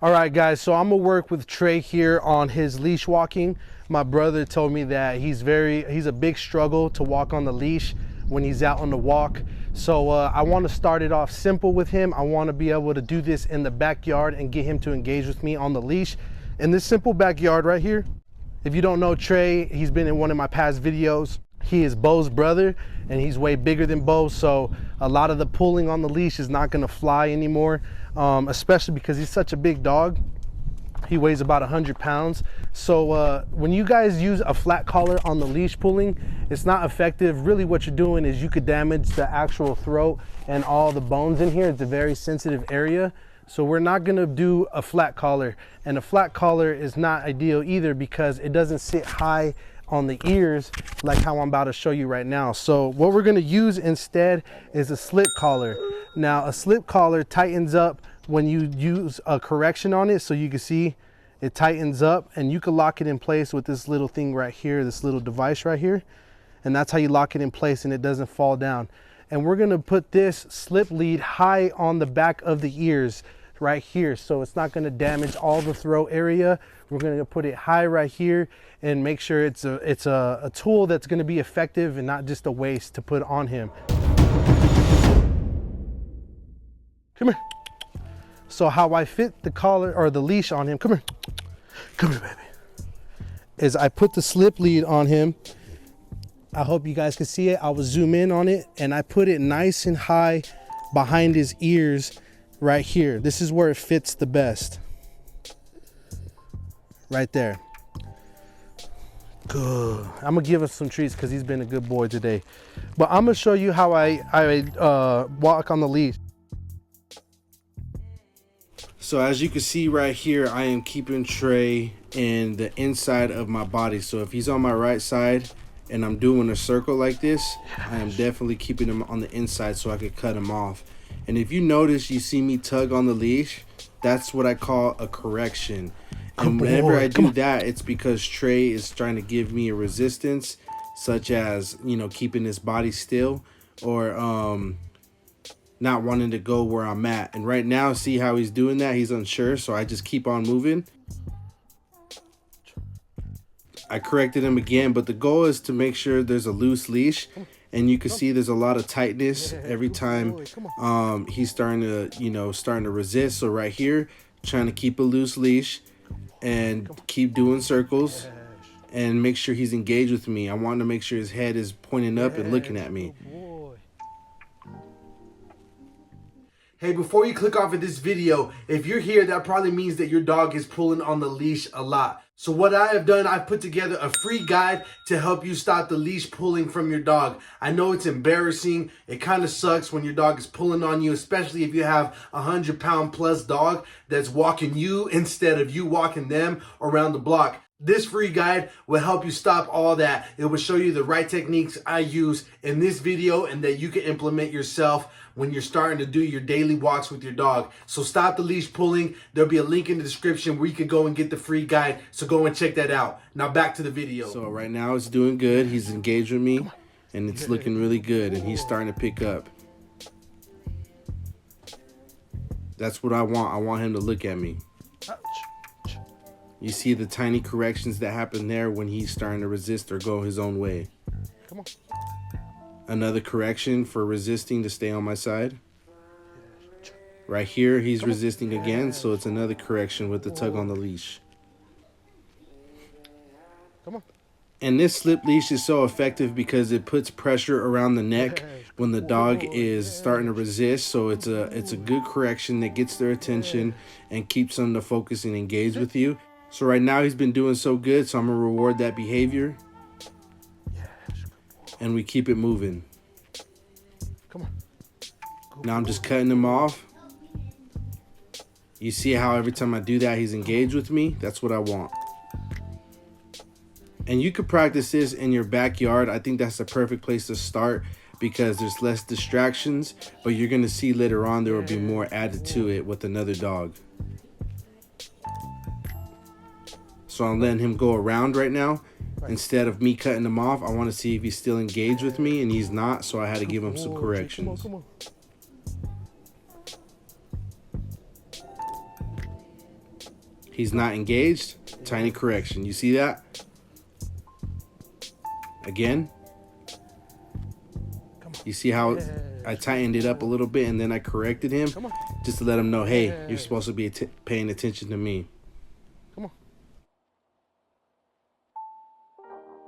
All right, guys, so I'm gonna work with Trey here on his leash walking. My brother told me that he's a big struggle to walk on the leash when he's out on the walk. So I want to start it off simple with him. I want to be able to do this in the backyard and get him to engage with me on the leash in this simple backyard right here. If you don't know Trey, he's been in one of my past videos. He is Bo's brother and he's way bigger than Bo, so a lot of the pulling on the leash is not gonna fly anymore, especially because he's such a big dog. He weighs about 100 pounds. So when you guys use a flat collar on the leash pulling, it's not effective. Really what you're doing is you could damage the actual throat and all the bones in here. It's a very sensitive area. So we're not gonna do a flat collar. And a flat collar is not ideal either because it doesn't sit high on the ears like how I'm about to show you right now. So what we're gonna use instead is a slip collar. Now a slip collar tightens up when you use a correction on it, so you can see it tightens up, and you can lock it in place with this little thing right here, this little device right here, and that's how you lock it in place and it doesn't fall down. And we're gonna put this slip lead high on the back of the ears right here, so it's not gonna damage all the throat area. We're gonna put it high right here and make sure it's a tool that's gonna be effective and not just a waste to put on him. Come here. So how I fit the collar or the leash on him, come here, baby, is I put the slip lead on him. I hope you guys can see it. I will zoom in on it, and I put it nice and high behind his ears right here. This is where it fits the best. Right there. Good. I'm gonna give him some treats because he's been a good boy today. But I'm gonna show you how I walk on the leash. So as you can see right here, I am keeping Trey in the inside of my body. So if he's on my right side and I'm doing a circle like this, I am definitely keeping him on the inside so I could cut him off. And if you notice, you see me tug on the leash, that's what I call a correction. And whenever I do that, it's because Trey is trying to give me a resistance, such as, you know, keeping his body still or not wanting to go where I'm at. And right now, see how he's doing that? He's unsure, so I just keep on moving. I corrected him again, but the goal is to make sure there's a loose leash. And you can see there's a lot of tightness every time he's starting to resist. So right here, trying to keep a loose leash and keep doing circles and make sure he's engaged with me. I want to make sure his head is pointing up and looking at me. Hey, before you click off of this video, if you're here, that probably means that your dog is pulling on the leash a lot. So what I have done, I've put together a free guide to help you stop the leash pulling from your dog. I know it's embarrassing. It kind of sucks when your dog is pulling on you, especially if you have a 100-pound plus dog that's walking you instead of you walking them around the block. This free guide will help you stop all that. It will show you the right techniques I use in this video and that you can implement yourself when you're starting to do your daily walks with your dog. So stop the leash pulling. There'll be a link in the description where you can go and get the free guide. So go and check that out. Now back to the video. So right now it's doing good. He's engaged with me and it's looking really good and he's starting to pick up. That's what I want. I want him to look at me. You see the tiny corrections that happen there when he's starting to resist or go his own way. Come on. Another correction for resisting to stay on my side. Right here, he's resisting again, so it's another correction with the tug on the leash. Come on. And this slip leash is so effective because it puts pressure around the neck when the dog is starting to resist. So it's a good correction that gets their attention and keeps them to focus and engage with you. So right now he's been doing so good, so I'm gonna reward that behavior. And we keep it moving. Come on. Now I'm just cutting him off. You see how every time I do that, he's engaged with me? That's what I want. And you could practice this in your backyard. I think that's the perfect place to start because there's less distractions, but you're gonna see later on there will be more added to it with another dog. So I'm letting him go around right now. Instead of me cutting him off, I want to see if he's still engaged with me, and he's not, so I had to give him some corrections. He's not engaged. Tiny correction. You see that? Again. You see how I tightened it up a little bit and then I corrected him just to let him know, hey, you're supposed to be paying attention to me. Come on.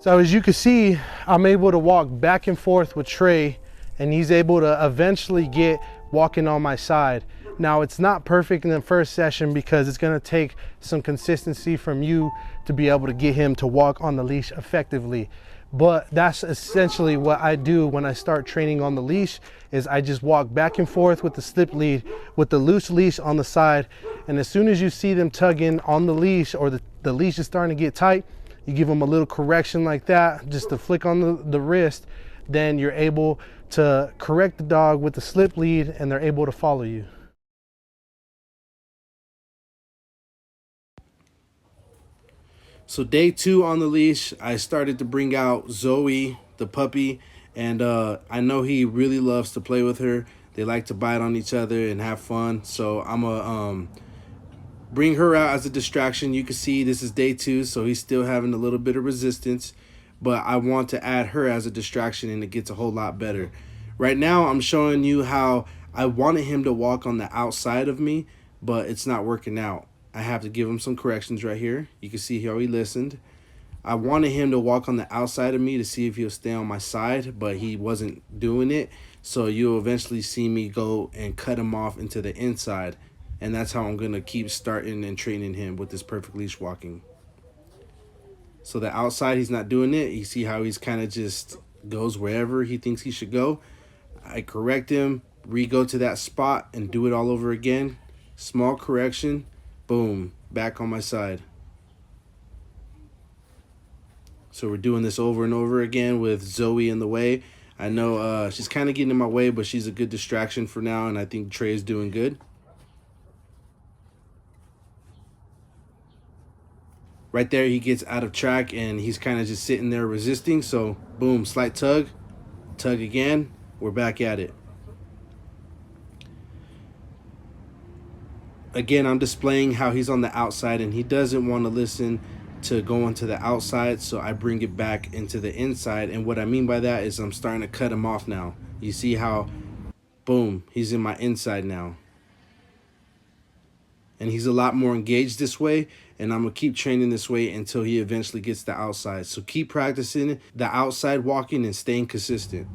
So as you can see, I'm able to walk back and forth with Trey, and he's able to eventually get walking on my side. Now, it's not perfect in the first session because it's gonna take some consistency from you to be able to get him to walk on the leash effectively. But that's essentially what I do when I start training on the leash, is I just walk back and forth with the slip lead, with the loose leash on the side. And as soon as you see them tugging on the leash, or the leash is starting to get tight, you give them a little correction like that, just to flick on the wrist. Then you're able to correct the dog with the slip lead and they're able to follow you. So day 2 on the leash, I started to bring out Zoe, the puppy, and I know he really loves to play with her. They like to bite on each other and have fun. So I'm gonna bring her out as a distraction. You can see this is day 2, so he's still having a little bit of resistance, but I want to add her as a distraction and it gets a whole lot better. Right now, I'm showing you how I wanted him to walk on the outside of me, but it's not working out. I have to give him some corrections right here. You can see how he listened. I wanted him to walk on the outside of me to see if he'll stay on my side, but he wasn't doing it. So you'll eventually see me go and cut him off into the inside. And that's how I'm going to keep starting and training him with this perfect leash walking. So the outside, he's not doing it. You see how he's kind of just goes wherever he thinks he should go. I correct him, re-go to that spot and do it all over again. Small correction. Boom, back on my side. So we're doing this over and over again with Zoe in the way. I know she's kind of getting in my way, but she's a good distraction for now, and I think Trey is doing good. Right there, he gets out of track, and he's kind of just sitting there resisting. So, boom, slight tug, tug again. We're back at it. Again, I'm displaying how he's on the outside and he doesn't want to listen to going to the outside, so I bring it back into the inside. And what I mean by that is I'm starting to cut him off now. You see how, boom, he's in my inside now. And he's a lot more engaged this way, and I'm going to keep training this way until he eventually gets the outside. So keep practicing the outside walking and staying consistent.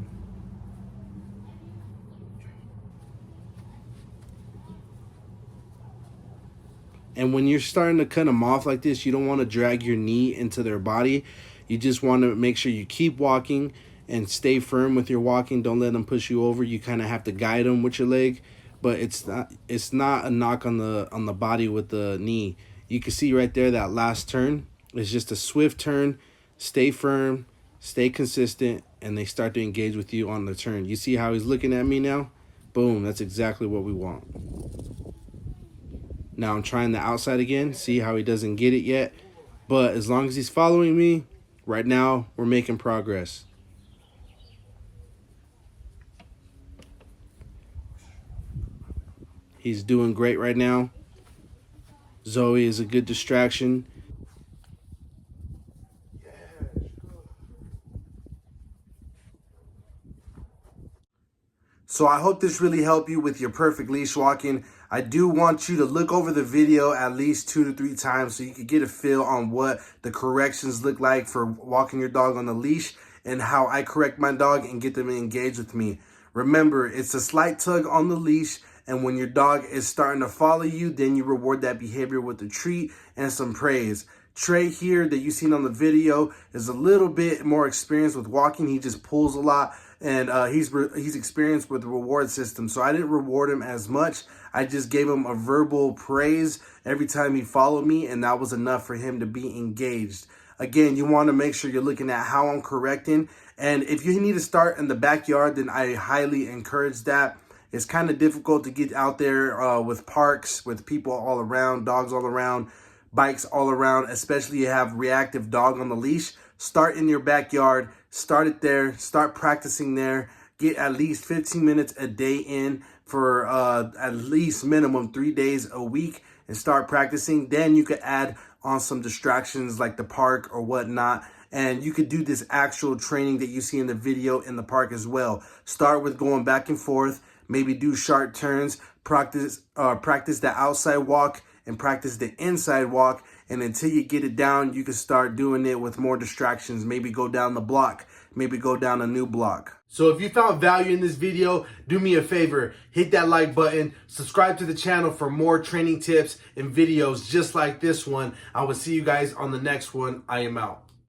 And when you're starting to cut them off like this, you don't want to drag your knee into their body. You just want to make sure you keep walking and stay firm with your walking. Don't let them push you over. You kind of have to guide them with your leg, but it's not a knock on the body with the knee. You can see right there that last turn is just a swift turn. Stay firm, stay consistent, and they start to engage with you on the turn. You see how he's looking at me now? Boom, that's exactly what we want. Now I'm trying the outside again. See how he doesn't get it yet. But as long as he's following me, right now we're making progress. He's doing great right now. Zoe is a good distraction. So I hope this really helped you with your perfect leash walking. I do want you to look over the video at least 2 to 3 times so you can get a feel on what the corrections look like for walking your dog on the leash and how I correct my dog and get them to engage with me. Remember, it's a slight tug on the leash, and when your dog is starting to follow you, then you reward that behavior with a treat and some praise. Trey here that you've seen on the video is a little bit more experienced with walking. He just pulls a lot, and he's experienced with the reward system. So I didn't reward him as much. I just gave him a verbal praise every time he followed me, and that was enough for him to be engaged. Again, you want to make sure you're looking at how I'm correcting. And if you need to start in the backyard, then I highly encourage that. It's kind of difficult to get out there with parks, with people all around, dogs all around, bikes all around, especially you have reactive dog on the leash. Start in your backyard, start it there, start practicing there. Get at least 15 minutes a day in for at least minimum 3 days a week. and start practicing. Then you could add on some distractions like the park or whatnot. And you could do this actual training that you see in the video in the park as well. Start with going back and forth, maybe do sharp turns, practice the outside walk and practice the inside walk. And until you get it down, you can start doing it with more distractions. Maybe go down the block, maybe go down a new block. So if you found value in this video, do me a favor, hit that like button, subscribe to the channel for more training tips and videos just like this one. I will see you guys on the next one. I am out.